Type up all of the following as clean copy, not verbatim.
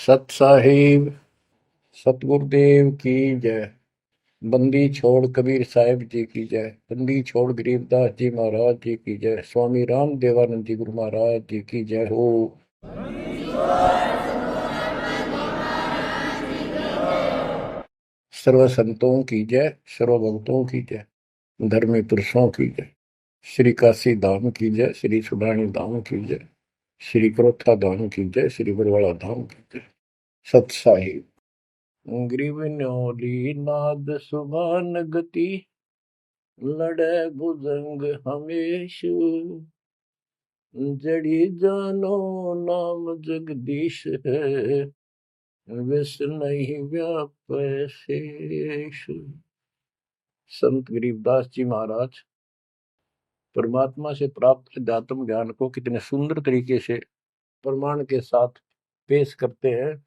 सत साहिब सतगुरुदेव की जय। बंदी छोड़ कबीर साहिब जी की जय। बंदी छोड़ गरीबदास जी महाराज जी की जय। स्वामी राम देवानंद जी गुरु महाराज जी की जय हो। सर्व संतों की जय, सर्व भक्तों की जय, धर्मी पुरुषों की जय। श्री काशी धाम की जय, श्री सुडानी धाम की जय, श्री क्रोथा धाम की जय, श्री बरवाड़ा धाम की जय। सत साहिब ग्रीवन्योली नाद सुभान गति, लड़े भुजंग हमेश, जड़ी जानो नाम जगदीश है, विष नहीं व्यापै शेष। संत गरीबदास जी महाराज परमात्मा से प्राप्त अध्यात्म ज्ञान को कितने सुंदर तरीके से प्रमाण के साथ पेश करते हैं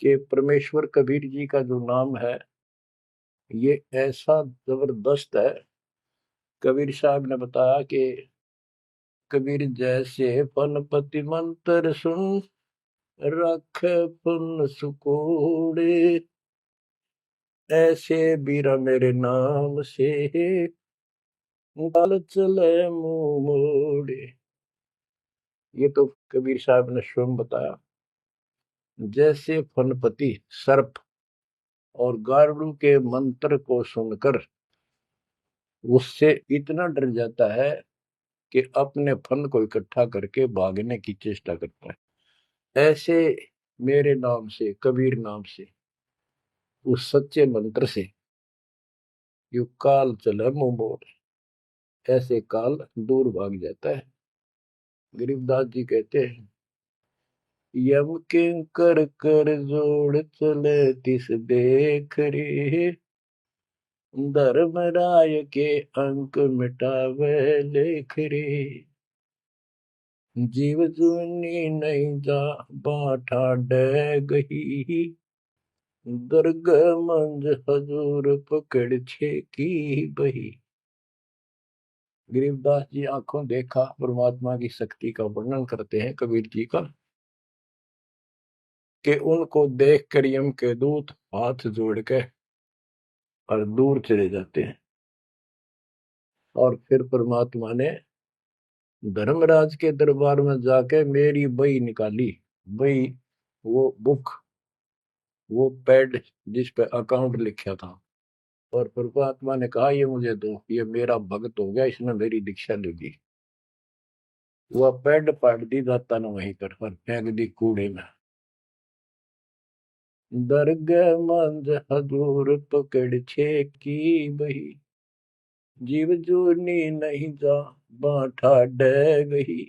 कि परमेश्वर कबीर जी का जो नाम है ये ऐसा जबरदस्त है। कबीर साहब ने बताया कि कबीर जैसे पनपति मंत्र सुन, रख पुन सुकोड़े, ऐसे बीरा मेरे नाम से, गाल चले मुंह मोड़े। ये तो कबीर साहब ने स्वयं बताया। जैसे फनपति सर्प और गारुड़ के मंत्र को सुनकर उससे इतना डर जाता है कि अपने फन को इकट्ठा करके भागने की चेष्टा करता है, ऐसे मेरे नाम से, कबीर नाम से, उस सच्चे मंत्र से यू काल चले मुंह मोड़, ऐसे काल दूर भाग जाता है। गरीबदास जी कहते हैं, यम किंकर कर जोड़ चले तिस देख रे, धर्मराय के अंक मिटावे लेख रे, जीव जुनी नहीं जा बाठा डे गही, दर्ग मंज हजूर पकड़ छे की बही। गरीबदास जी आंखों देखा परमात्मा की शक्ति का वर्णन करते हैं कबीर जी का, कि उनको देख कर यम के दूत हाथ जोड़ के और दूर चले जाते हैं। और फिर परमात्मा ने धर्मराज के दरबार में जाके मेरी बही निकाली। बही वो बुक, वो पैड जिस पे अकाउंट लिखा था, और परमात्मा ने कहा ये मुझे दो, ये मेरा भक्त हो गया, इसने मेरी दीक्षा ले ली। वह पैड पाट दी दाता ने वहीं कर और फेंक दी कूड़े में। दर्ग मंज हजूर पकड़ छे की बही, जीव जोनी नहीं जा बाठा डे गही।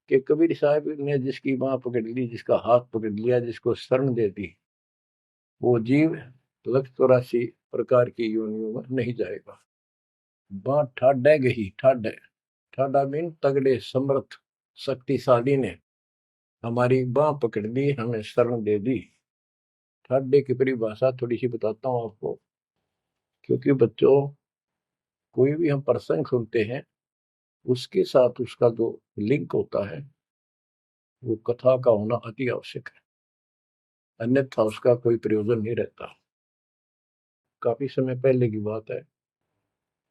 कि कबीर साहब ने जिसकी बाह पकड़ ली, जिसका हाथ पकड़ लिया, जिसको शरण दे दी, वो जीव 184 प्रकार की योनियों में नहीं जाएगा। बाँ ठाडे गही, ठाडे ठाडा मीन तगड़े, समर्थ, शक्तिशाली ने हमारी बाह पकड़ ली, हमें शरण दे दी। ठाडे की परिभाषा थोड़ी सी बताता हूँ आपको, क्योंकि बच्चों कोई भी हम प्रसंग सुनते हैं उसके साथ उसका जो लिंक होता है वो कथा का होना अति आवश्यक है, अन्यथा उसका कोई प्रयोजन नहीं रहता। काफी समय पहले की बात है,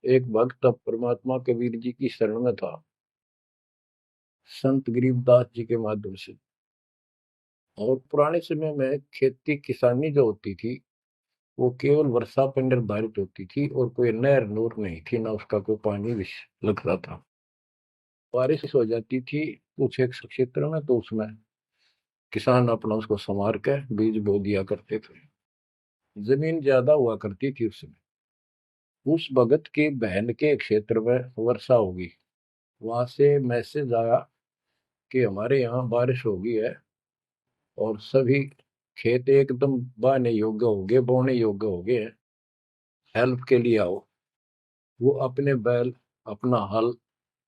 एक भक्त अब परमात्मा कबीर जी की शरण में था, संत गरीबदास जी के माध्यम से। और पुराने समय में खेती किसानी जो होती थी वो केवल वर्षा पर निर्धारित होती थी, और कोई नहर नूर नहीं थी, ना उसका कोई पानी लगता था। बारिश हो जाती थी कुछ एक क्षेत्र में, तो उसमें किसान अपना उसको संवार के बीज बो दिया करते थे। जमीन ज्यादा हुआ करती थी उस समय। उस भगत की बहन के क्षेत्र में वर्षा होगी, वहां से मैसेज आया कि हमारे यहाँ बारिश हो गई है और सभी खेत एकदम बाने योग्य हो गए, बोने योग्य हो गए हैं, हेल्प के लिए आओ। वो अपने बैल, अपना हल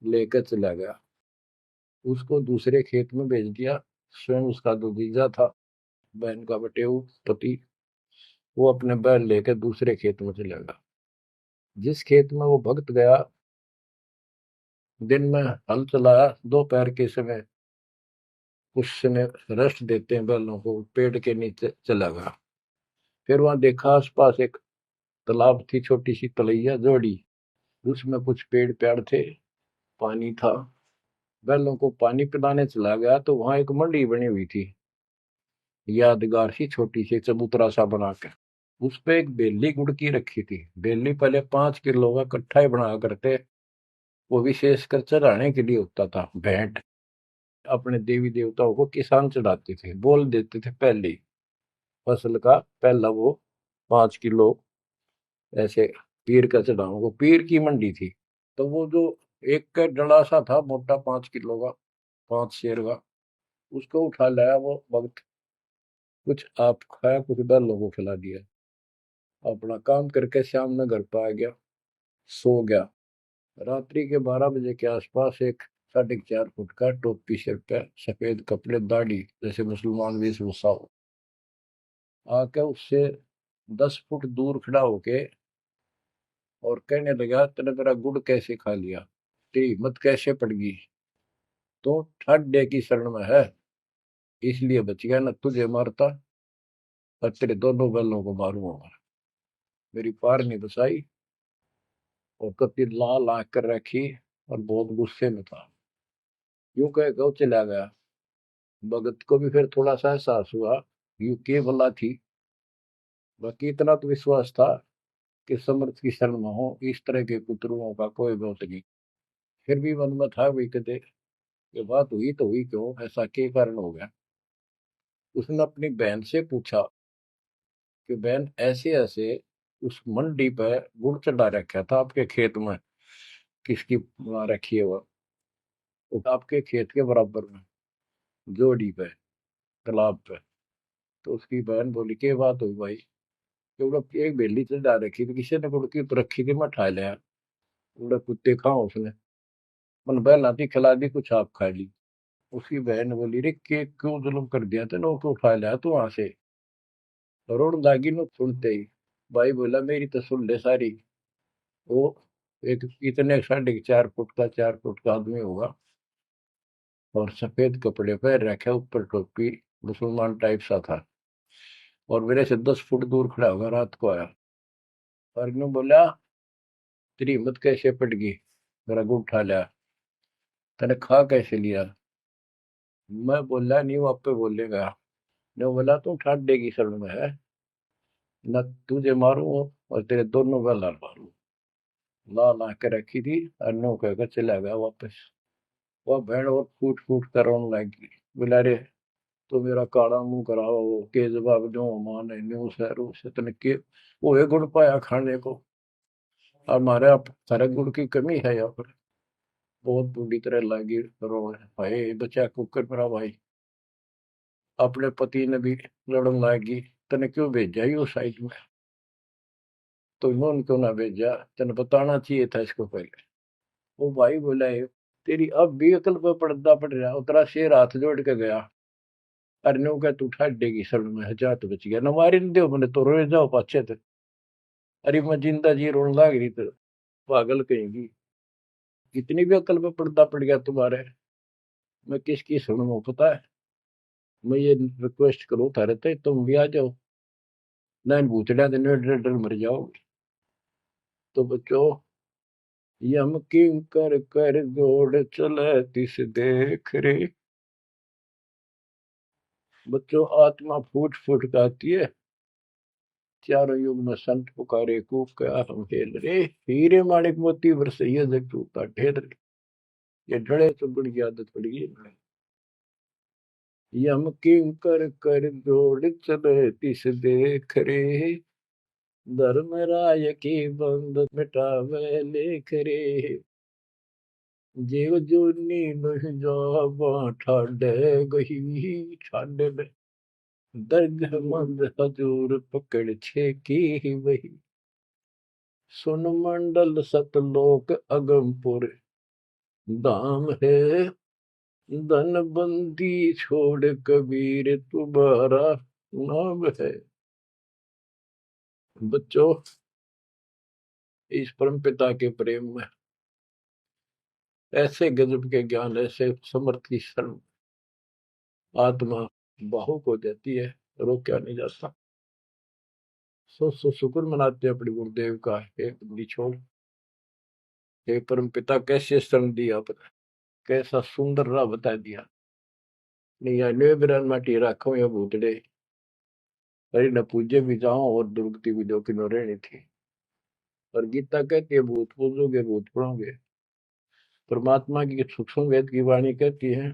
लेकर चला गया, उसको दूसरे खेत में भेज दिया। स्वयं उसका जो जीजा था, बहन का बटेऊ पति, वो अपने बैल लेकर दूसरे खेत में चला गया। जिस खेत में वो भक्त गया, दिन में हल चलाया, दोपहर के समय उस समय रेस्ट देते हैं बैलों को, पेड़ के नीचे चला गया। फिर वहां देखा आसपास एक तालाब थी, छोटी सी तलैया जोड़ी, उसमें कुछ पेड़ पेड़ थे, पानी था। बैलों को पानी पिलाने चला गया तो वहां एक मंडी बनी हुई थी, यादगार सी, छोटी सी चबूतरा सा बना के। उस पे एक बेली गुड़की रखी थी। बेली पहले 5 किलो का कट्ठा ही बना करते, वो विशेषकर चढ़ाने के लिए होता था, भेंट। अपने देवी देवताओं को किसान चढ़ाते थे, बोल देते थे पहली फसल का पहला वो 5 किलो ऐसे पीर का चढ़ाओ, वो पीर की मंडी थी। तो वो जो एक का डला सा था मोटा, 5 किलो का, 5 शेर का, उसको उठा लाया वो वक्त। कुछ आप खाया, कुछ बैलों को खिला दिया, अपना काम करके शाम में घर पर आ गया, सो गया। रात्रि के 12 बजे के आसपास एक 4.5 फुट का, टोपी सिर पे, सफेद कपड़े, दाढ़ी, जैसे मुसलमान वेशभूषा हो, आके उससे 10 फुट दूर खड़ा होके और कहने लगा, तेने मेरा गुड़ कैसे खा लिया, तेरी हिम्मत कैसे पड़ गई, तो ठाड्डे की शरण में है, इसलिए बच गया, न तुझे मारता और तेरे दोनों बैलों को मारूंगा। मेरी पार नहीं बसाई, और कति लाल आंख कर रखी, और बहुत गुस्से में था। यूं कह के वो चला गया। भगत को भी फिर थोड़ा सा एहसास हुआ, यूं के भला थी। बाकी इतना तो विश्वास था कि समर्थ की शरण में हो, इस तरह के कुतरुओं का कोई बहुत नहीं। फिर भी मन में था भाई, कहते ये बात हुई तो हुई क्यों, ऐसा के कारण हो गया। उसने अपनी बहन से पूछा कि बहन, ऐसे ऐसे उस मंडी पर गुड़ चढ़ा रखा था आपके खेत में, किसकी बना रखी है वो आपके खेत के बराबर में, जोड़ी पे, तालाब पे। तो उसकी बहन बोली, के बात हुई भाई, क्योंकि एक बेली चढ़ा रखी थी, किसी ने गुड़ की तो रखी थी, मैं उठा लिया। बोला, कुत्ते खाओ उसने, मन बहन आती खिला दी, कुछ आप खा ली। उसकी बहन बोली, रे के क्यों जुल्म कर दिया तेने, वो क्यों उठा लिया तू वहां से। रोड लागी नो सुनते ही। भाई बोला, मेरी तो सुन ले सारी। वो एक इतने 4.5 फुट का, 4 फुट का आदमी होगा, और सफेद कपड़े पहन रखे, ऊपर टोपी, मुसलमान टाइप सा था, और मेरे से 10 फुट दूर खड़ा होगा, रात को आया। और ने बोला, तेरी हिम्मत कैसे पट गई, मेरा गुड़ उठा लिया, तने खा कैसे लिया। मैं बोला, नहीं वो आपे बोलेगा। ने बोला, तू ठाड्डे की शरण में है, न तुझे मारूं और तेरे दोनों गला मारूं। ला ला के रखी थी, और नो कहकर चला गया वापस। वह भेड़ और फूट फूट कर रोने लगी। बोला, रे तो मेरा काला मुंह कराओ, के जवाब दो, माने न्यू शहरों से तने के वो एक गुड़ पाया खाने को, और हमारे आप सारे गुड़ की कमी है यहाँ पर। बहुत बुरी तरह लगी रोने, भाई बचा कुकर मेरा भाई। अपने पति ने भी लड़न लगी, तने क्यों भेजा ही उस साइड में, तो इन्होंने क्यों ना भेजा, तेने बताना चाहिए था इसको पहले। वो भाई बोला, तेरी अब भी अकल पर पर्दा पड़ रहा, उतरा शेर हाथ जोड़ के गया। अरे नो क्या, तू ठाडेगी शरण में, जा तो बच गया, न मारी न दो मैंने तो रोए जाओ पाछे थे। अरे मैं जिंदा जी रोने लग रही तो, पागल कहेंगी, इतनी भी अकल पे पर्दा पड़ गया तुम्हारे। मैं किसकी सुनूं पता है, मैं ये रिक्वेस्ट करूं थारे ते, तुम भी आ जाओ, ना भूतड़ा दिन डर डर मर जाओगे। तो बच्चों, यम किंग कर कर जोड़ चले तिस देख रे। बच्चों, आत्मा फूट फूट गाती है, चारों युग में संत पुकारे, कूक क्या हम हेल रे, हीरे माणिक मोती बरसैया जग टूटा ढेर रे। ये डरे तो बड़ी आदत पड़ गई है। यम किंग कर कर जोड़ चले तिस देख रे, धर्म राय की बंद मिटावे लेख रे। जीव जूनी नहीं जावा ठाडे गही, ठाडे में दर्द मंद हजूर पकड़ छे की वही। सुन मंडल सतलोक अगमपुर धाम है, धन बंदी छोड़ कबीर तुम्हारा नाम है। बच्चों, इस परम पिता के प्रेम में ऐसे गजब के ज्ञान, ऐसे समर्थ की शरण, आत्मा भावुक हो जाती है, रोका नहीं जा सकता। सो शुक्र मनाते हैं अपने गुरुदेव का, हे बंदी छोड़, हे परम पिता कैसे शरण दिया आपने, कैसा सुंदर राह बता दिया। नहीं अन्य बिरान माटी राखो या भूतड़े, अरे न पूजे भी जाओ और दुर्गति भी जो किनो रहनी थी। और गीता कहती है भूत पूजोगे भूत पढ़ोगे। परमात्मा की सूक्ष्म वेद की वाणी कहती है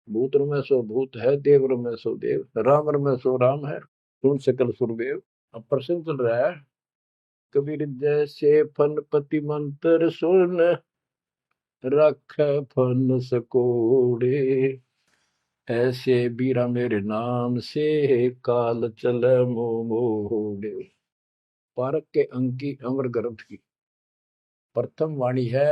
भूत में सो भूत है, देव में सो देव, राम में सो राम है, सुन सकल सुरदेव। अब प्रश्न चल रहा है, कबीर जैसे फन पति मंत्र सुन, रख फन सकोड़े, ऐसे बीरा मेरे नाम से काल चल मोड़े। पारक के अंक की अमर ग्रंथ की प्रथम वाणी है,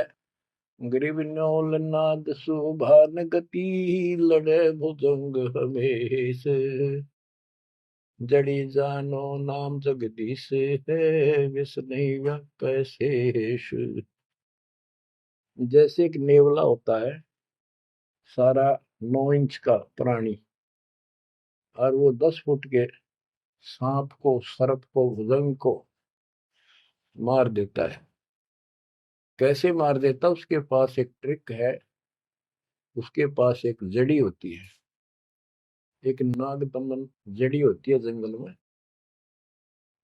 ग्रीव न्योल नाद सुभान गति, लड़े भुजंग हमेश, जड़ी जानो नाम जगदीश है, विष नहीं व्यापै शेष। जैसे एक नेवला होता है सारा 9 इंच का प्राणी, और वो 10 फुट के सांप को, सर्प को, भुजंग को मार देता है। कैसे मार देता, उसके पास एक ट्रिक है, उसके पास एक जड़ी होती है, एक नागदमन जड़ी होती है जंगल में,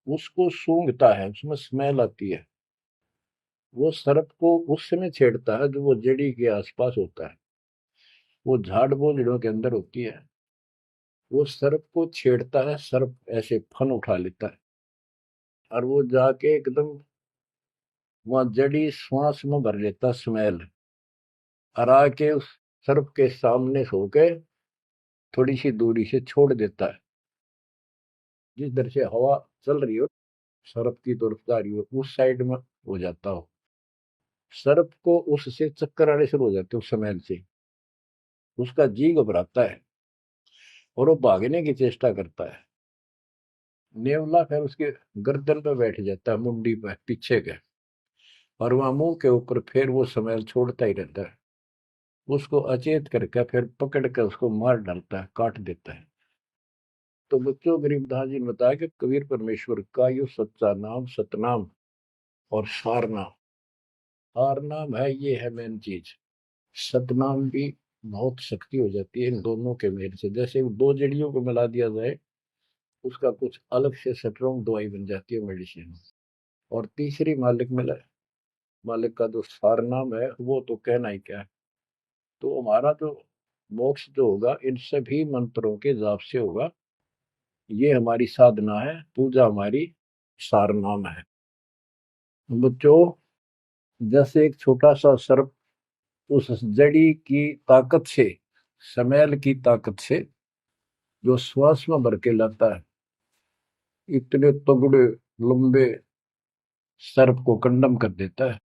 उसको सूंघता है, उसमें स्मेल आती है। वो सर्प को उस समय छेड़ता है जो वो जड़ी के आसपास होता है, वो झाड़ बोझड़ों के अंदर होती है। वो सर्प को छेड़ता है, सर्प ऐसे फन उठा लेता है, और वो जाके एकदम वहां जड़ी श्वास में भर लेता स्मेल, और आके उस सर्प के सामने सो के थोड़ी सी दूरी से छोड़ देता है। जिस दर से हवा चल रही हो, सर्प की तरफ जा रही हो, उस साइड में हो जाता हो। सर्प को उससे चक्कर आने शुरू हो जाते, उस स्मेल से उसका जी घबराता है और वो भागने की चेष्टा करता है। नेवला फिर उसके गर्दन पे बैठ जाता है, मुंडी पे पीछे के, और वहां मुंह के ऊपर फिर वो स्मेल छोड़ता ही रहता है। उसको अचेत करके फिर पकड़ कर उसको मार डालता है, काट देता है। तो बच्चों, गरीबदास जी ने बताया कि कबीर परमेश्वर का यो सच्चा नाम सतनाम और सारनाम। सारनाम है, ये है मेन चीज। सतनाम भी बहुत शक्ति हो जाती है इन दोनों के मेल से। जैसे दो जड़ियों को मिला दिया जाए, उसका कुछ अलग से स्ट्रॉन्ग दवाई बन जाती है, मेडिसिन। और तीसरी मालिक मिला, मालिक का जो सारनाम है, वो तो कहना ही क्या है। तो हमारा जो मोक्ष जो होगा इन सभी मंत्रों के जाप से होगा। ये हमारी साधना है, पूजा हमारी सारनाम है। बच्चों, जैसे एक छोटा सा सर्प उस जड़ी की ताकत से, स्मेल की ताकत से जो श्वास में भर के लाता है, इतने तगड़े लंबे सर्प को कंडम कर देता है।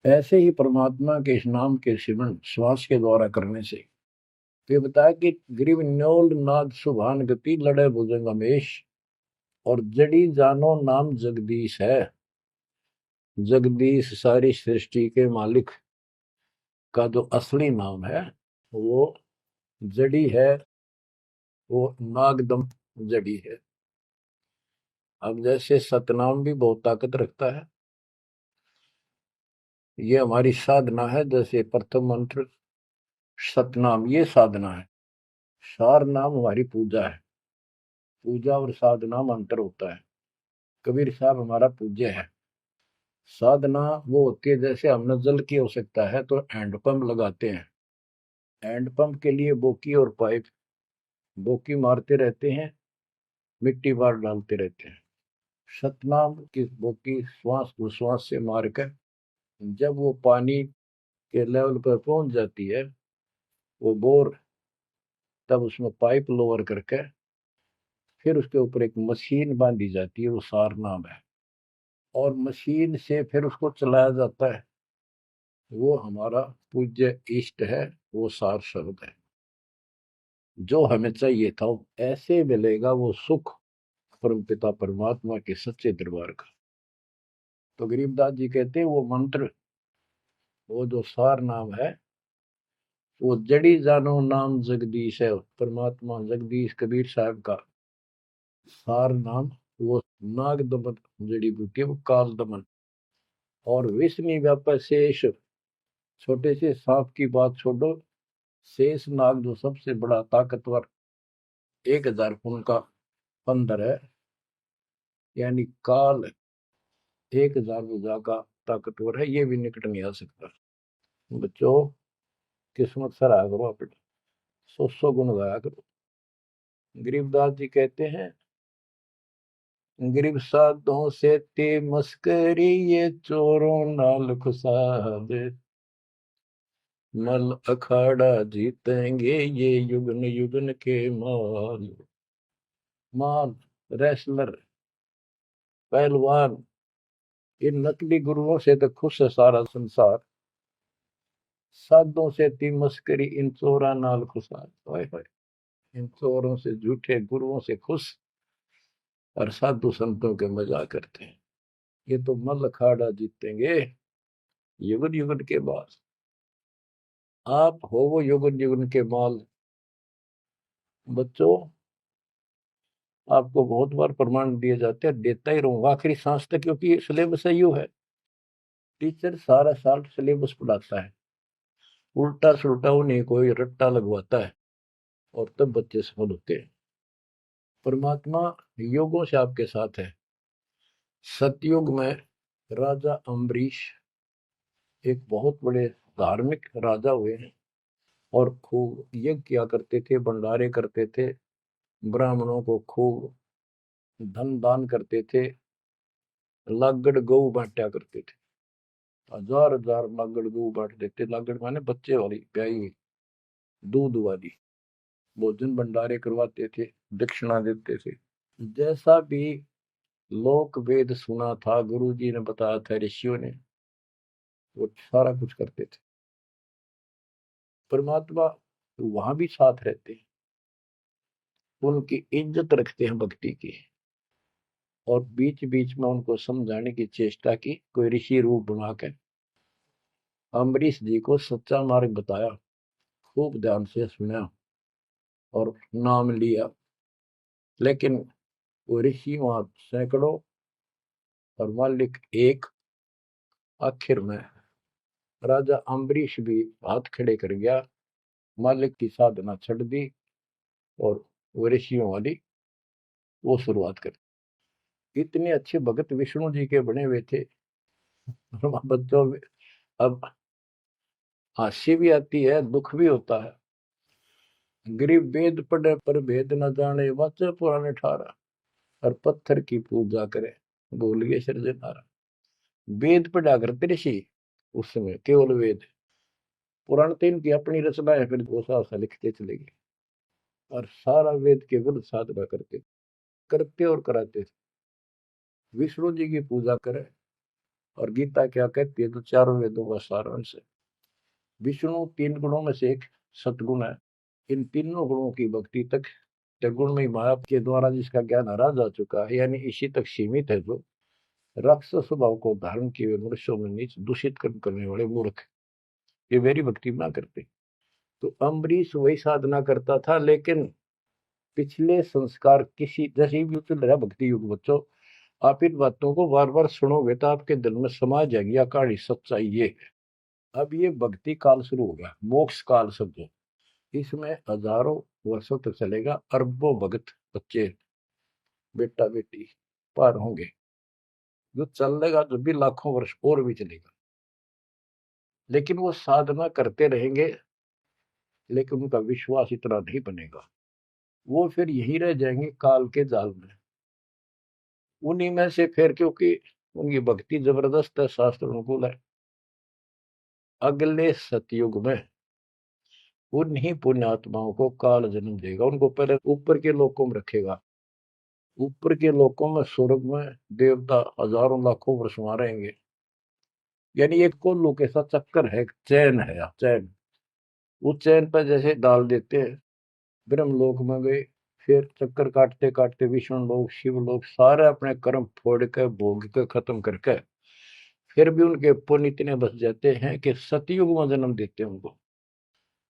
ऐसे ही परमात्मा के इस नाम के सिमरन श्वास के द्वारा करने से, तो ये बताया कि ग्रीव न्योल नाद सुभान गति, लड़े भुजंग हमेश, और जड़ी जानो नाम जगदीश है। जगदीश सारी सृष्टि के मालिक का जो असली नाम है, वो जड़ी है, वो नागदम जड़ी है। अब जैसे सतनाम भी बहुत ताकत रखता है, ये हमारी साधना है। जैसे प्रथम मंत्र सतनाम, ये साधना है। सार नाम हमारी पूजा है। पूजा और साधना में अंतर होता है। कबीर साहब हमारा पूज्य है। साधना वो होती है, जैसे हमने जल की आवश्यकता है तो हैंडपंप लगाते हैं, हैंडपंप के लिए बोकी और पाइप, बोकी मारते रहते हैं, मिट्टी बार डालते रहते हैं। सतनाम की बोकी श्वास उश्वास से मारकर जब वो पानी के लेवल पर पहुंच जाती है, वो बोर, तब उसमें पाइप लोअर करके फिर उसके ऊपर एक मशीन बांधी जाती है, वो सार नाम है। और मशीन से फिर उसको चलाया जाता है। वो हमारा पूज्य इष्ट है, वो सार शब्द है। जो हमें चाहिए था ऐसे मिलेगा वो सुख परम पिता परमात्मा के सच्चे दरबार का। तो गरीबदास जी कहते हैं वो मंत्र, वो जो सार नाम है, वो जड़ी जानो नाम जगदीश है, परमात्मा जगदीश कबीर साहब का सार नाम। वो नाग दमन जड़ी बूटी है, वो काल दमन। और विष्णु व्यापक शेष, छोटे से सांप की बात छोड़ो, शेष नाग जो सबसे बड़ा ताकतवर 1000 फुट का बंदर है, यानी काल 1000 भुजा का ताकतवर है, ये भी निकट नहीं आ सकता। बच्चों, किस्मत सराहा करो अपने, 100 गुण गाया करो। गरीबदास जी कहते हैं, गरीब साधों से ते मस्करी, ये चोरों नाल खुसाद, मल अखाड़ा जीतेंगे ये युगन युगन के माल। माल, रेसलर, पहलवान, इन नकली गुरुओं से तो खुश है सारा संसार, साधों से ती मस्करी, इन चोरा नाल खुसाद। हाय हाय, इन चोरों से, झूठे गुरुओं से खुश, और साधु संतों के मजाक करते हैं। ये तो मल अखाड़ा जीतेंगे युगन युगन के बाद। आप हो वो युगन युगन के माल। बच्चों, आपको बहुत बार प्रमाण दिए जाते हैं, देता ही रहूंगा आखिरी सांस तक, क्योंकि सिलेबस यू है। टीचर सारा साल सिलेबस पढ़ाता है, उल्टा सुल्टा उन्हें कोई रट्टा लगवाता है, और तब बच्चे सफल होते हैं। परमात्मा योगों से आपके साथ है। सतयुग में राजा अम्बरीश एक बहुत बड़े धार्मिक राजा हुए हैं, और खूब यज्ञ किया करते थे, भंडारे करते थे, ब्राह्मणों को खूब धन दान करते थे, लागड़ गऊ बांटा करते थे। 1000 लागड़ गऊ बांट देते। लागड़ माने बच्चे वाली, ब्याई हुई, दूध वाली। भोजन भंडारे करवाते थे, दक्षिणा देते थे। जैसा भी लोक वेद सुना था, गुरु जी ने बताया था, ऋषियों ने, वो सारा कुछ करते थे। परमात्मा वहां भी साथ रहते हैं, उनकी इज्जत रखते हैं भक्ति की, और बीच बीच में उनको समझाने की चेष्टा की, कोई ऋषि रूप बनाकर अम्बरीश जी को सच्चा मार्ग बताया, खूब ध्यान से सुना और नाम लिया। लेकिन वो ऋषि वहां सैकड़ों और मालिक एक। आखिर में राजा अम्बरीश भी हाथ खड़े कर गया, मालिक की साधना छड़ दी, और वो ऋषियों वाली वो शुरुआत कर। इतने अच्छे भगत विष्णु जी के बने हुए थे। बच्चों में अब हंसी भी आती है, दुख भी होता है। गरीब वेद पढ़े पर भेद न जाने, वाचे पुराने ठारा, और पत्थर की पूजा करे, भूल गए सृजनहारा। वेद पढ़ा करते ऋषि उस समय, केवल वेद। पुराण तो इनकी अपनी रचना है, फिर वो सा लिखते चले गए, और सारा वेद के विरुद्ध साधना करते करते और कराते थे। विष्णु जी की पूजा करे, और गीता क्या कहती है, तो चारों वेदों का सारांश है। विष्णु 3 गुणों में से एक सतगुण है। इन तीनों गुणों की भक्ति तक त्रिगुण में माया के द्वारा जिसका ज्ञान हरा जा चुका है, यानी इसी तक सीमित है, जो राक्षस स्वभाव को धारण किए हुए मनुष्यों में नीच दूषित कर्म करने वाले मूर्ख, ये मेरी भक्ति ना करते। तो अम्बरीश वही साधना करता था, लेकिन पिछले संस्कार किसी, जैसे भी चल रहा भक्ति युग बच्चों, आप इन बातों को बार बार सुनोगे तो आपके दिल में समा जाएगी अकाड़ी सच्चाई ये है। अब ये भक्ति काल शुरू हो गया, मोक्ष काल समझो। इसमें हजारों वर्षों तक चलेगा, अरबों भगत बच्चे बेटा बेटी पार होंगे, जो चलेगा जो भी लाखों वर्ष और भी चलेगा। लेकिन वो साधना करते रहेंगे, लेकिन उनका विश्वास इतना नहीं बनेगा, वो फिर यही रह जाएंगे काल के जाल में। उन्हीं में से फिर, क्योंकि उनकी भक्ति जबरदस्त है, शास्त्र अनुकूल है, अगले सतयुग में उन्हीं पुण्य आत्माओं को काल जन्म देगा। उनको पहले ऊपर के लोकों में रखेगा। ऊपर के लोकों में, स्वर्ग में देवता हजारों लाखों वर्ष वहां रहेंगे। यानी एक कोल्लू के साथ चक्कर है, चैन है, चैन। उस चैन पर जैसे डाल देते हैं, ब्रह्म लोक में गए, फिर चक्कर काटते काटते विष्णु लोक, शिव लोक, सारे अपने कर्म फोड़ के भोग के खत्म करके, फिर भी उनके पुण्य इतने बच जाते हैं कि सतयुग में जन्म देते हैं उनको।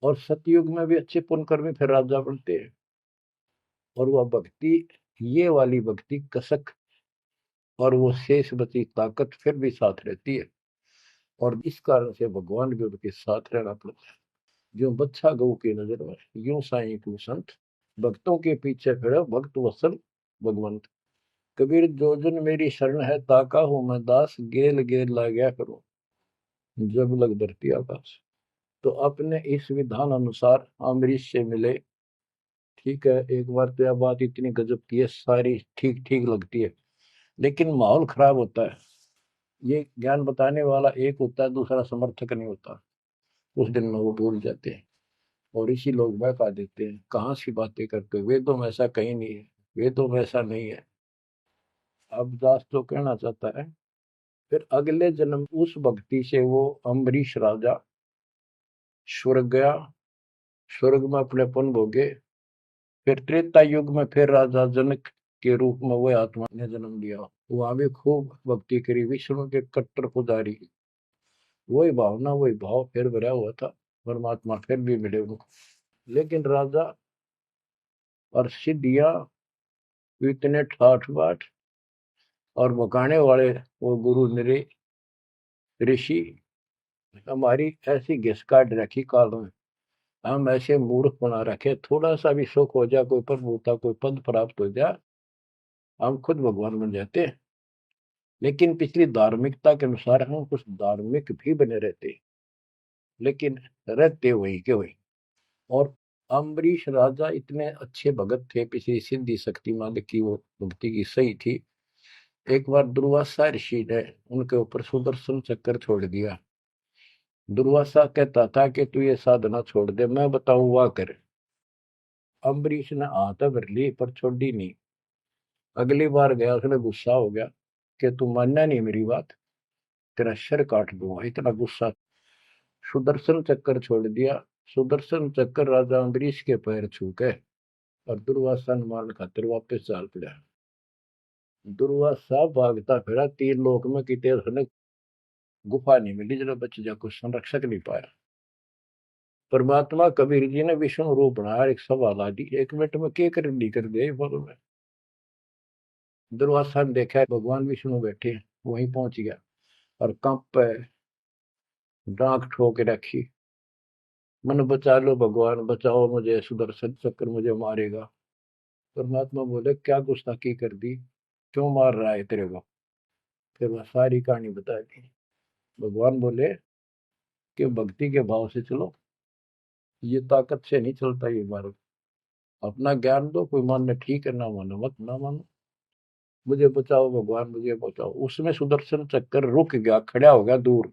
और सतयुग में भी अच्छे पुण्यकर्मी फिर राजा बनते हैं। और वह भक्ति, ये वाली भक्ति कसक और वो शेष बची ताकत फिर भी साथ रहती है। और इस कारण से भगवान भी उनके साथ रहना पड़ता है। जो बच्चा गऊ की नजर में, यूं साईं को संत, भक्तों के पीछे फिर भक्त वत्सल भगवंत। कबीर जो जन मेरी शरण है, ताका हूं मैं दास, गेल गेल ला गया करूं जब लग धरती आकाश। तो अपने इस विधान अनुसार अम्बरीश से मिले। ठीक है, एक बार तो यह बात इतनी गजब की है, सारी ठीक ठीक लगती है, लेकिन माहौल खराब होता है। ये ज्ञान बताने वाला एक होता है, दूसरा समर्थक नहीं होता। उस दिन में वो भूल जाते हैं और इसी लोग बहका देते हैं, कहाँ सी बातें करते हो, वेदों में ऐसा कहीं नहीं है, वेदों में ऐसा नहीं है। अब दास तो कहना चाहता है, फिर अगले जन्म उस भक्ति से वो अम्बरीश राजा स्वर्ग गया, स्वर्ग में अपनेपन भोगे। फिर त्रेता युग में फिर राजा जनक के रूप में वह आत्मा ने जन्म लिया। वहां भी खूब भक्ति करी, विष्णु के कट्टर पुजारी। वही भावना वही भाव फिर भरा हुआ था, परमात्मा फिर भी मिले उनको। लेकिन राजा और सिद्धियां इतने ठाठ बाट और बकाने वाले वो गुरु निरे ऋषि हमारी ऐसी घिस काट रखी काल में, हम ऐसे मूर्ख बना रखे, थोड़ा सा भी सुख हो जाए, कोई प्रभुता कोई पद प्राप्त हो जाए, हम खुद भगवान बन जाते हैं। लेकिन पिछली धार्मिकता के अनुसार हम कुछ धार्मिक भी बने रहते, लेकिन रहते वही के वही। और अम्बरीश राजा इतने अच्छे भगत थे, पिछली सिद्धि शक्ति मान की वो भक्ति की सही थी। एक बार दुर्वासा ऋषि ने उनके ऊपर सुदर्शन चक्कर छोड़ दिया। दुर्वासा कहता था कि तू ये साधना छोड़ दे, मैं बताऊं वाह कर। अम्बरीश ने हाथ भर ली पर छोड़ी नहीं। अगली बार गया, उसने गुस्सा हो गया कि तू मानना नहीं मेरी बात, तेरा सिर काट दूंगा, इतना गुस्सा। सुदर्शन चक्कर छोड़ दिया। सुदर्शन चक्कर राजा अम्बरीश के पैर छू गए और दुर्वासा ने मान खातिर वापस चाल पड़ा। दुर्वासा भागता फिरा तीन लोक में, कितने उसने गुफा नहीं मिली जरा बच जा, कुछ संरक्षक नहीं पाया। परमात्मा कबीर जी ने विष्णु रूप बनाया, एक सवाल आ दी, 1 मिनट में क्या कर दी कर दे बोलो में। दुर्वासा ने देखा है भगवान विष्णु बैठे, वहीं पहुंच गया और कंप पे डांक ठोक रखी, मन बचा लो भगवान, बचाओ मुझे, सुदर्शन चक्र मुझे मारेगा। परमात्मा बोले क्या गुस्ताखी कर दी, क्यों मार रहा है तेरे को। फिर वह सारी कहानी बता दी। भगवान बोले कि भक्ति के भाव से चलो, ये ताकत से नहीं चलता ये मार्ग। अपना ज्ञान दो, कोई मानने ठीक है, ना मानो मत ना मानो, मुझे बचाओ भगवान मुझे बचाओ। उसमें सुदर्शन चक्कर रुक गया, खड़ा हो गया दूर,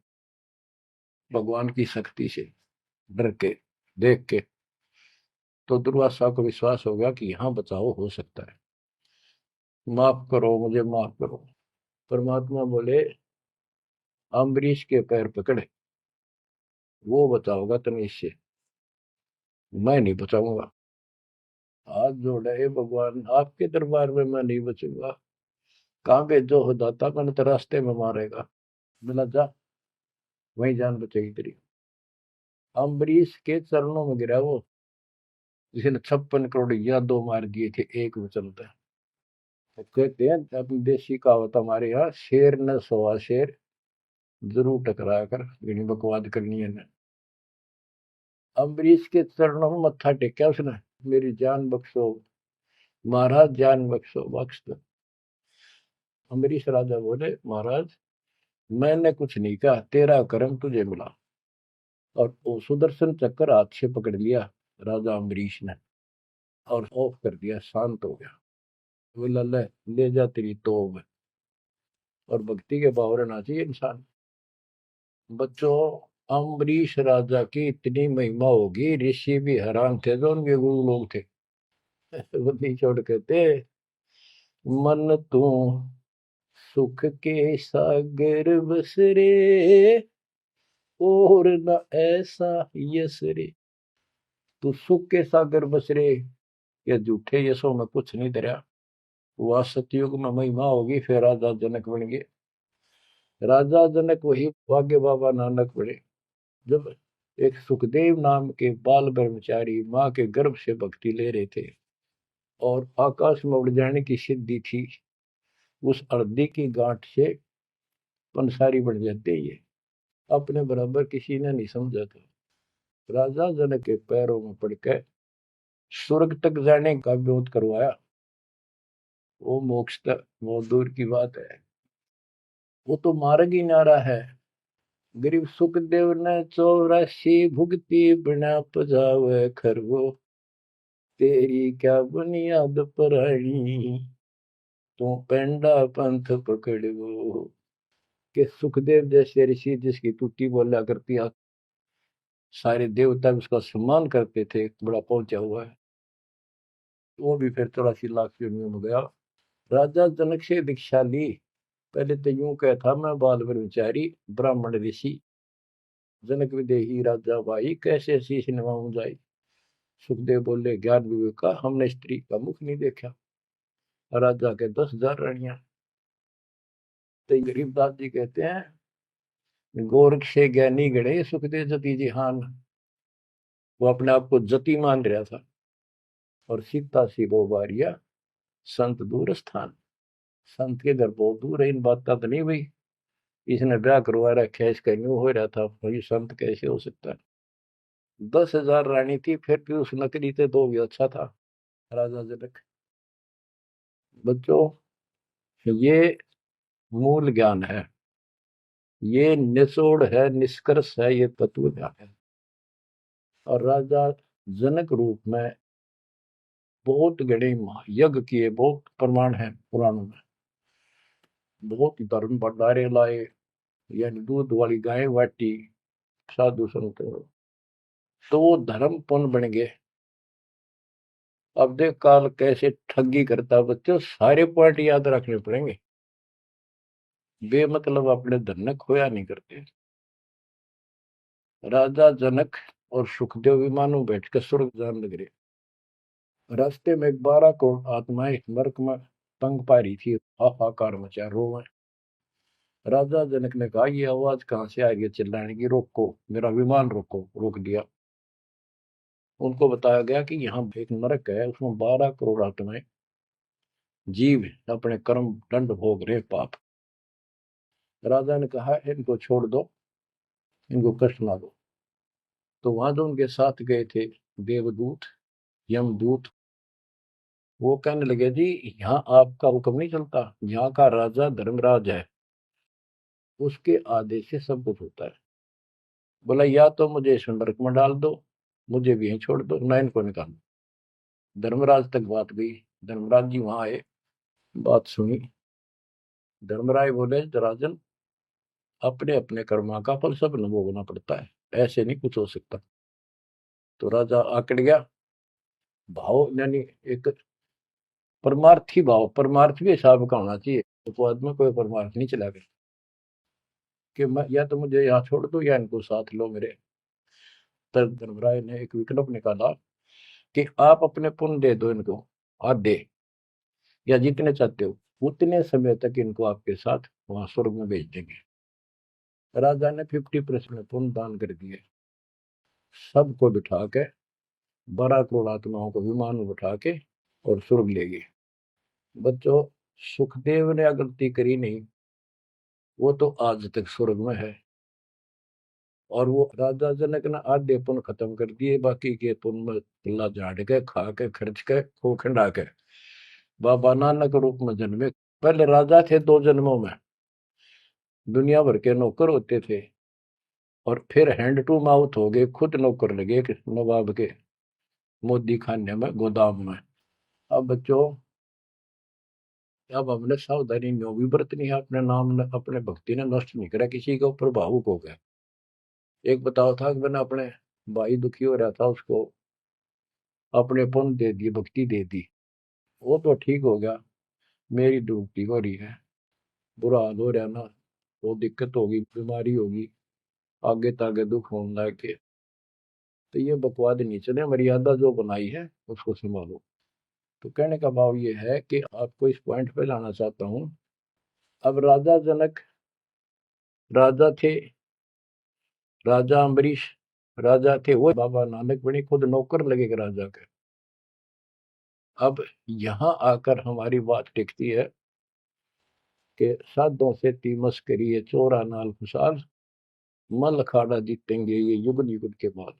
भगवान की शक्ति से डर के देख के। तो दुर्वासा को विश्वास हो गया कि यहाँ बचाओ हो सकता है, माफ करो मुझे माफ करो। परमात्मा बोले अम्बरीश के पैर पकड़े, वो बचाओगा तुम्हें इससे, मैं नहीं बचाऊंगा। हाथ जोड़े, हे भगवान आपके दरबार में मैं नहीं बचूंगा, कहाँ भेजो हो दाता, मैंने तो रास्ते में मारेगा। मिला जा, वही जान बचेगी तेरी। अम्बरीश के चरणों में गिरा वो, जिसने 56 करोड़ यादव मार दिए थे एक वचन पे। तो कहते हैं अपनी देसी कहावत हमारे यहाँ, शेर न सोआ शेर, जरूर टकराया कर, यही बकवाद करनी है ना। अम्बरीश के चरणों में मत्था टेका उसने, मेरी जान बख्शो महाराज, जान बख्शो बख्श दो। अम्बरीश राजा बोले महाराज मैंने कुछ नहीं कहा, तेरा कर्म तुझे मिला। और वो सुदर्शन चक्कर हाथ से पकड़ लिया राजा अम्बरीश ने और ऑफ कर दिया, शांत हो गया। बोला ले जा तेरी तोब। और भक्ति के भाव रहना चाहिए इंसान। बच्चों, अम्बरीश राजा की इतनी महिमा होगी, ऋषि भी हैरान थे जो उनके गुरु लोग थे। वो नहीं छोड़ कहते, मन तू सुख के सागर बस रे, और न ऐसा यस रे। तू सुख के सागर बस रे, ये झूठे यशों में कुछ नहीं धरा। वह सतयुग में महिमा होगी, फिर राजा जनक बन गए। राजा जनक वही भाग्य बाबा नानक बने। जब एक सुखदेव नाम के बाल ब्रह्मचारी माँ के गर्भ से भक्ति ले रहे थे और आकाश में उड़ जाने की सिद्धि थी। उस हृदय की गांठ से पंसारी बढ़ जाते ये अपने बराबर किसी ने नहीं समझा था। राजा जनक के पैरों में पड़कर स्वर्ग तक जाने का विरोध करवाया। वो मोक्ष तक बहुत दूर की बात है, वो तो मार्ग ही नारा है। गरीब सुखदेव ने 84 भुगती बिना पजावे खरगो, तेरी क्या बुनियाद परानी, तू पेंडा पंथ पकड़ो। के सुखदेव जैसे ऋषि जिसकी टूटी बोला करती सारे देवता उसका सम्मान करते थे, बड़ा पहुंचा हुआ है, वो भी फिर 84 लाख योनियों में गया। राजा जनक से दीक्षा ली। पहले तो यूं कहा था मैं बाल ब्रह्मचारी ब्राह्मण ऋषि। जनक विदेही राजा भाई कैसे शीश नवाऊं जाई। सुखदेव बोले ज्ञान विवेक का हमने स्त्री का मुख नहीं देखा। राजा के 10,000 रानियां। तो गरीबदास जी कहते हैं गोरख से ज्ञानी गणे सुखदेव जति जिहान। वो अपने आप को जति मान रहा था। और सीता सी वो बारिया संत दूर स्थान। संत के घर बहुत दूर है, इन बात का तो नहीं भाई इसने ब्याह करवा रखा है, इसका न्यू हो रहा था भाई संत कैसे हो सकता है। 10,000 रानी थी फिर भी उस नकली से दो भी अच्छा था राजा जनक। बच्चों ये मूल ज्ञान है, ये निचोड़ है, निष्कर्ष है, ये तत्व ज्ञान है। और राजा जनक रूप में बहुत गणे यज्ञ किए, बहुत प्रमाण है पुराणों में। बहुत धर्म भंडारे लाए, यानी दूध वाली गाय बाटी साधु संत, तो वो धर्म पुण्य बन गए। अब देख काल कैसे ठगी करता बच्चों, सारे पॉइंट याद रखने पड़ेंगे। बेमतलब अपने धन ने खोया नहीं करते। राजा जनक और सुखदेव विमानों बैठकर स्वर्ग जान लग रहे। रास्ते में 12 करोड़ आत्माएं नरक में तंग पा रही थी, हाहाकार मचा रोवे। राजा जनक ने कहा ये आवाज कहां से आ रही है चिल्लाने की, रोको मेरा विमान रोको। रोक दिया। उनको बताया गया कि यहाँ एक नरक है, उसमें 12 करोड़ आत्माएं जीव अपने कर्म दंड भोग रहे पाप। राजा ने कहा इनको छोड़ दो, इनको कष्ट ना दो। तो वहां जो उनके साथ गए थे देवदूत यमदूत, वो कहने लगे जी यहाँ आपका हुक्म नहीं चलता, यहाँ का राजा धर्मराज है, उसके आदेश से सब कुछ होता है। बोला या तो मुझे इस नरक में डाल दो, मुझे भी यहीं छोड़ दो, ना इनको निकाल दो। धर्मराज तक बात गई। धर्मराज जी वहां आए, बात सुनी। धर्मराज बोले राजन अपने अपने कर्मा का फल सब न भोगना पड़ता है, ऐसे नहीं कुछ हो सकता। तो राजा आकड़ गया। भाव यानी एक परमार्थी भाव, परमार्थ भी हिसाब का होना चाहिए। उपवाद में कोई परमार्थ नहीं चला गया कि मैं या तो मुझे यहाँ छोड़ दो या इनको साथ लो मेरे। तब धर्मराय ने एक विकल्प निकाला कि आप अपने पुण्य दे दो इनको, आधे या जितने चाहते हो उतने समय तक इनको आपके साथ वहां स्वर्ग में भेज देंगे। राजा ने 50% पुण्य दान कर दिए। सबको बिठा के 12 करोड़ आत्माओं को विमान में बिठा के और स्वर्ग ले गए। बच्चों सुखदेव ने गलती करी नहीं, वो तो आज तक स्वर्ग में है। और वो राजा जनक ने आधे पुण्य खत्म कर दिए, बाकी के पुण्य में पिल्ला झाड़ के खा के खर्च के खो खंडा के बाबा नानक रूप में जन्मे। पहले राजा थे 2 जन्मों में, दुनिया भर के नौकर होते थे, और फिर हैंड टू माउथ हो गए, खुद नौकर लगे नवाब के मोदी खाने में गोदाम में। अब बच्चों अब हमने सावधानी नो भी बरतनी है, अपने नाम ने अपने भक्ति ने नष्ट नहीं करा, किसी के ऊपर भावुक हो गया। एक बताओ था कि मैंने अपने भाई दुखी हो रहा था, उसको अपने पुण्य दे दिए, भक्ति दे दी, वो तो ठीक हो गया। मेरी डूबती हो रही है, बुरा हाल हो रहा ना, वो दिक्कत होगी, बीमारी होगी, आगे तागे दुख होने लग के। तो ये बकवाद नहीं चले, मर्यादा जो बनाई है उसको संभालो। तो कहने का भाव ये है कि आपको इस पॉइंट पे लाना चाहता हूं। अब राजा जनक राजा थे, राजा अम्बरीश राजा थे वो बाबा नानक बने, खुद नौकर लगेगा राजा के। अब यहाँ आकर हमारी बात टिकती है कि साधों से तीमस करिए चोरा नाल खुशाल, मल अखाड़ा जीतेंगे ये युग युग के बाद।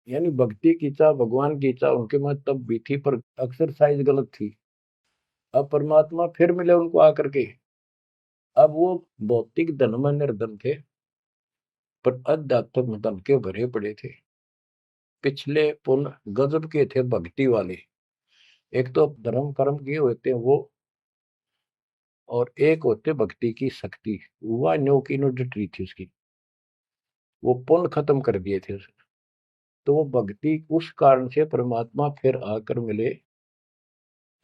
यानी भक्ति की चाह, भगवान की चाह उनके में तब भी थी, पर एक्सरसाइज गलत थी। अब परमात्मा फिर मिले उनको आकर के। अब वो भौतिक धन में निर्धन थे, पर अध्यात्म धन के भरे पड़े थे। पिछले पुल गजब के थे भक्ति वाले। एक तो धर्म कर्म किए होते हैं वो, और एक होते भक्ति की शक्ति। वह न्यो की नो डटी थी उसकी, वो पुण्य खत्म कर दिए थे उसने। तो वो भक्ति उस कारण से परमात्मा फिर आकर मिले।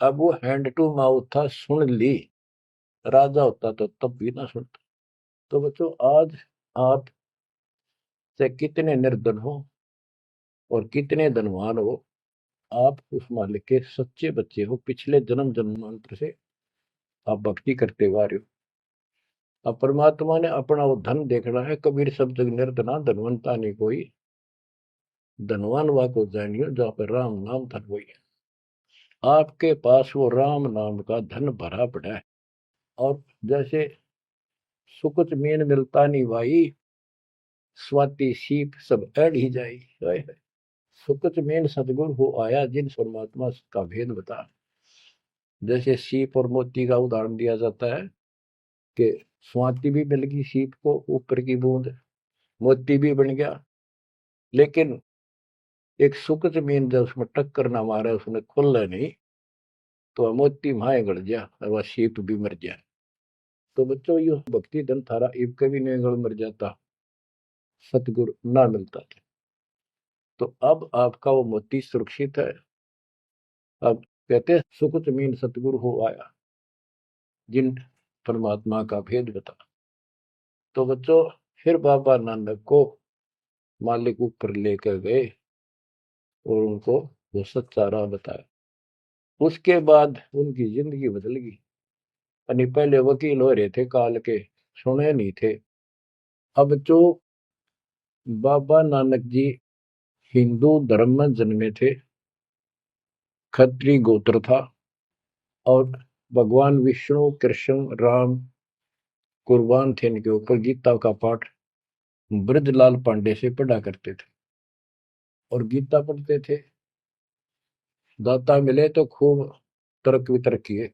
अब वो हैंड टू माउथ था, सुन ली। राजा होता तो तब भी ना सुनता। तो बच्चों, आज आप से कितने निर्धन हो और कितने धनवान हो, आप उस मालिक के सच्चे बच्चे हो। पिछले जन्म जन्मांतर से आप भक्ति करते हुए आ रहे हो। अब परमात्मा ने अपना वो धन देखना है। कबीर सब जग निर्धना धनवंता नहीं कोई, धनवान वा को जानियो जहाँ पर राम नाम धन वही है। आपके पास वो राम नाम का धन भरा पड़ा है। और जैसे सुकुच मीन मिलता नहीं भाई, स्वाति सीप सब अड़ ही जाई। सुकुच मीन सतगुरु हो आया, जिन परमात्मा का भेद बता। जैसे सीप और मोती का उदाहरण दिया जाता है कि स्वाति भी मिल गई सीप को, ऊपर की बूंद, मोती भी बन गया। लेकिन एक सुख जमीन जब उसमें टक्कर ना मारे, उसने खुल नहीं, तो मोती माए गड़ गया और वह शीप भी मर गया। तो बच्चों, ये भक्ति धन थारा इब कभी नहीं गड़ मर जाता, सतगुरु ना मिलता था। तो अब आपका वो मोती सुरक्षित है। अब कहते हैं सुख जमीन सतगुरु हो आया, जिन परमात्मा का भेद बता। तो बच्चों, फिर बाबा नानक को मालिक ऊपर लेकर गए और उनको वो सच्चा राह बताया। उसके बाद उनकी जिंदगी बदल गई। यानी पहले वकील हो रहे थे काल के, सुने नहीं थे। अब जो बाबा नानक जी हिंदू धर्म में जन्मे थे, खत्री गोत्र था, और भगवान विष्णु कृष्ण राम कुर्बान थे इनके ऊपर। गीता का पाठ ब्रजलाल पांडे से पढ़ा करते थे और गीता पढ़ते थे। दाता मिले तो खूब तर्क वितर्क किए।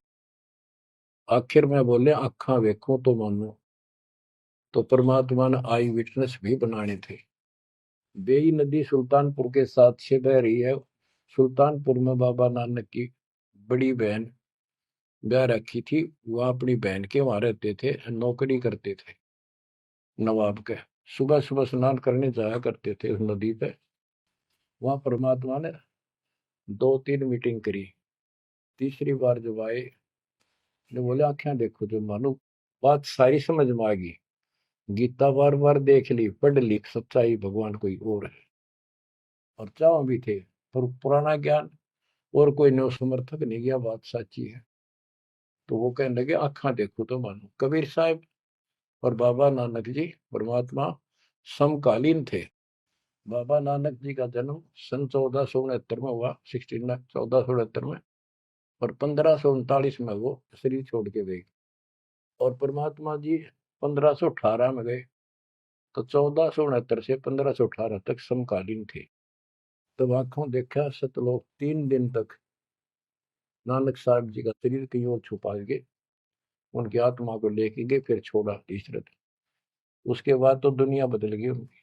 आखिर में बोले अखा वेखूं तो मानो। तो परमात्मा ने आई विटनेस भी बनाने थे। बेई नदी सुल्तानपुर के साथ से बह रही है। सुल्तानपुर में बाबा नानक की बड़ी बहन ब्याह रखी थी। वह अपनी बहन के वहां रहते थे, नौकरी करते थे नवाब के। सुबह सुबह स्नान करने जाया करते थे उस नदी पे। वहां परमात्मा ने 2-3 मीटिंग करी। तीसरी बार जब आए, ने बोले आंखें देखो जो मानो। बात सारी समझ में आ गई। गीता बार बार देख ली, पढ़ ली, सच्चाई भगवान कोई और है। और चाह भी थे, पर पुराना ज्ञान और कोई नो समर्थक नहीं गया, बात सच्ची है। तो वो कहने लगे आंखा देखो तो मानो। कबीर साहब और बाबा नानक जी परमात्मा समकालीन थे। बाबा नानक जी का जन्म सन 1469 में हुआ, 1469 में। और 1539 में वो शरीर छोड़ के गए। और परमात्मा जी 1518 में गए। तो 1469 से 1518 तक समकालीन थे। तब आंखों देखा सतलोक 3 दिन तक नानक साहब जी का शरीर कहीं और छुपा के उनकी आत्मा को लेके गए, फिर छोड़ा तीसरे दिन। उसके बाद तो दुनिया बदल गई उनकी।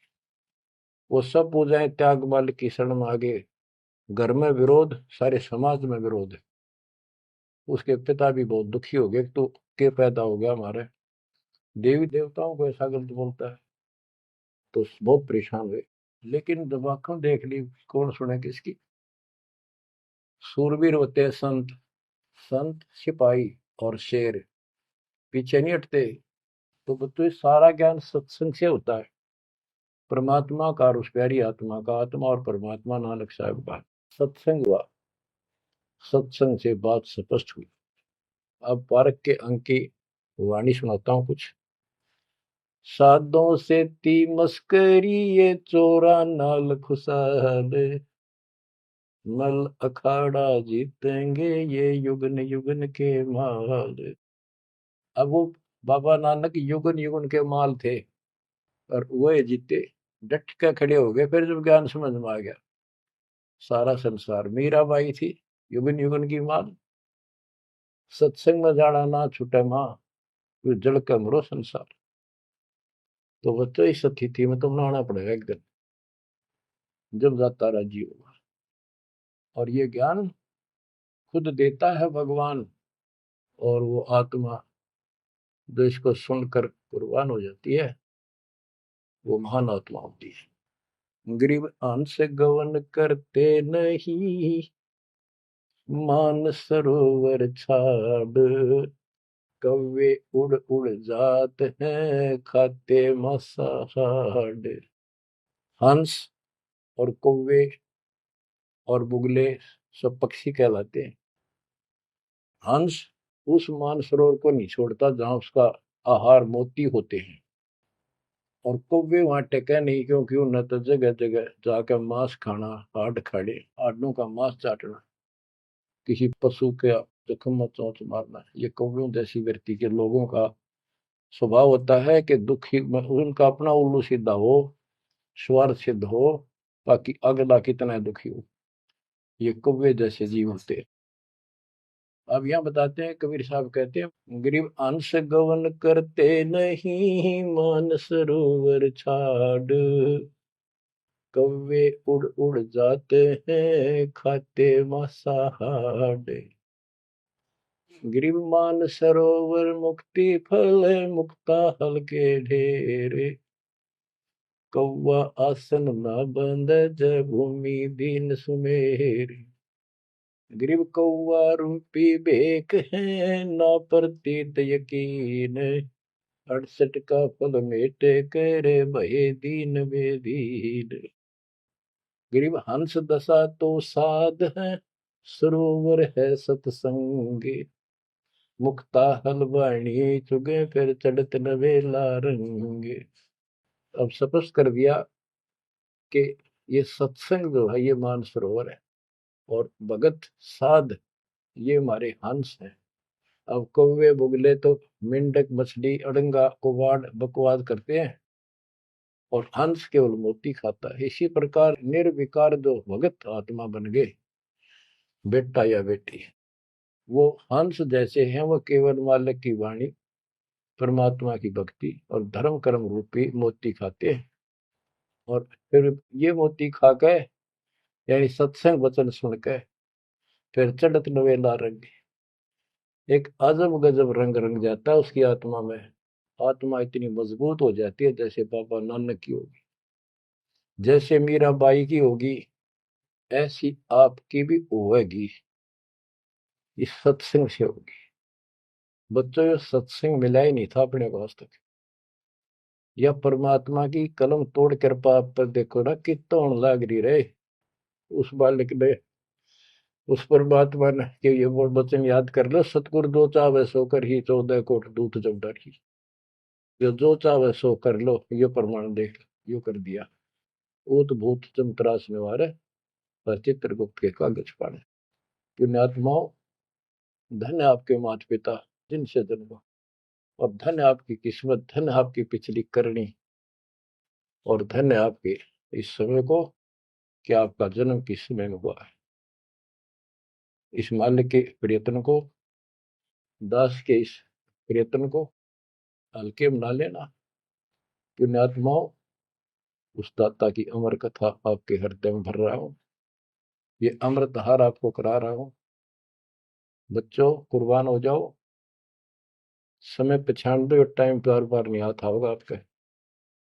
वो सब पूजाएं त्याग माल की शरण में आ गए। घर में विरोध, सारे समाज में विरोध है। उसके पिता भी बहुत दुखी हो गए, तो के पैदा हो गया हमारे, देवी देवताओं को ऐसा गलत बोलता है। तो बहुत परेशान हुए। लेकिन जब आंखों देख ली, कौन सुने किसकी। सूरवीर होते हैं संत, संत सिपाही और शेर पीछे नहीं हटते। तो बच्चों, सारा ज्ञान सत्संग से होता है। परमात्मा का और उस प्यारी आत्मा का, आत्मा और परमात्मा नानक साहब का सत्संग हुआ। सत्संग से बात स्पष्ट हुई। अब पारक के अंक की वाणी सुनाता हूं कुछ। साधों से ती मस्करी ये चोरा नाल खुशाल, नल अखाड़ा जीतेंगे ये युगन युगन के माल। अब वो बाबा नानक युगन युगन के माल थे और वो जीते, डट के खड़े हो गए। फिर जब ज्ञान समझ में आ गया, सारा संसार मीराबाई थी युगन युगन की माल, सत्संग में जाना ना छूटे माँ, फिर जल का मरो संसार। तो बच्चों इस स्थिति में तुम नहाना पड़ेगा एक दिन, जब जाता राजी होगा। और ये ज्ञान खुद देता है भगवान, और वो आत्मा जो इसको सुनकर कुर्बान हो जाती है, वो महान आत्मा होती है। गरीब अंश गवन करते नहीं, मान सरोवर छाड़, कौवे उड़ उड़ जात हैं खाते मसाहाड़। हंस और कौवे और बुगले सब पक्षी कहलाते हैं। हंस उस मानसरोवर को नहीं छोड़ता जहां उसका आहार मोती होते हैं, और कौवे वहां टेके नहीं, क्योंकि उन्हें तो जगह जगह जाकर मांस खाना, हाड खाड़े हाडों का मांस चाटना, किसी पशु के जख्म में चोंच मारना, ये कौवे जैसी व्यक्ति के लोगों का स्वभाव होता है कि दुखी उनका अपना उल्लू सीधा हो, स्वार्थ सिद्ध हो, ताकि अगला कितना दुखी हो। ये कौवे जैसे जीव होते हैं। अब यहाँ बताते हैं, कबीर साहब कहते हैं, गरीब अंश गवन करते नहीं, मान सरोवर छाड़, कौवे उड़ उड़ जाते हैं खाते मांसाहाड़। गरीब मान सरोवर मुक्ति फल, मुक्ता हल के ढेरे, कौवा आसन न बंद जय भूमि दीन सुमेरी। गरीब कौवा रूपी बेक है, ना प्रतीत यकीन, 68 का फल मेटे करे भये दीन बेदीन। गरीब हंस दशा तो साध है, सरोवर है सतसंगे, मुक्ता हलवाणी चुगे फिर चढ़त नवेला रंगे। अब स्पष्ट कर दिया कि ये सत्संग जो है ये मानसरोवर है, और भगत साध ये हमारे हंस हैं। अब कौवे बुगले तो मेंढक मछली अड़ंगा कुवाड़ बकवाद करते हैं, और हंस केवल मोती खाता है। इसी प्रकार निर्विकार जो भगत आत्मा बन गए, बेटा या बेटी, वो हंस जैसे हैं, वो केवल मालिक की वाणी, परमात्मा की भक्ति और धर्म कर्म रूपी मोती खाते हैं। और फिर ये मोती खा के, यानी सत्संग वचन सुन के, फिर चढ़त नवेला रंग, एक अजब गजब रंग रंग जाता है उसकी आत्मा में। आत्मा इतनी मजबूत हो जाती है जैसे बाबा नानक की होगी, जैसे मीराबाई की होगी, ऐसी आपकी भी होगी, इस सत्संग से होगी। बच्चों, ये सत्संग मिला ही नहीं था अपने को आज तक। यह परमात्मा की कलम तोड़ कृपा आप पर देखो ना, कितना होने लाग रही रहे उस बालक ने, उस परमात्मा ने कि ये वो वचन याद कर लो, सतगुरु दो चावे सो कर ही 14 कोट दूत जब डारी। ये जो चावे सो कर लो, ये प्रमाण देख यो कर दिया। ऊत भूत चमत्रास निवारे, पर चित्रगुप्त के कागज पाने। पुण्यात्माओं, धन्य आपके माता पिता जिनसे जन्मा, और धन्य आपकी किस्मत, धन्य आपकी पिछली करनी, और धन्य आपके इस समय को कि आपका जन्म किस समय में हुआ है। इस मालिक के प्रयत्न को, दास के इस प्रयत्न को हल्के में ना लेना। पुण्यात्माओं, उस दाता की अमर कथा आपके हृदय में भर रहा हूं, ये अमृत हार आपको करा रहा हूं। बच्चों, कुर्बान हो जाओ। समय पहचान दो, टाइम बार बार नहीं आता होगा आपका।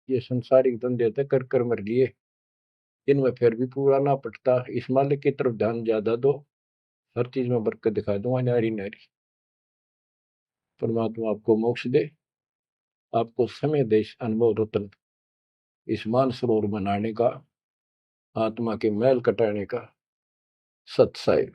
ये संसारिक धंधे थे कर कर मर लिए, इनमें फिर भी पूरा ना पटता। इस मालिक की तरफ ध्यान ज्यादा दो, हर चीज में बरकत दिखा दूंगा, नारी नारी। परमात्मा आपको मोक्ष दे, आपको समय दे अनुभव रतन, इस मानसरोवर बनाने का, आत्मा के मैल कटाने का सत्साई।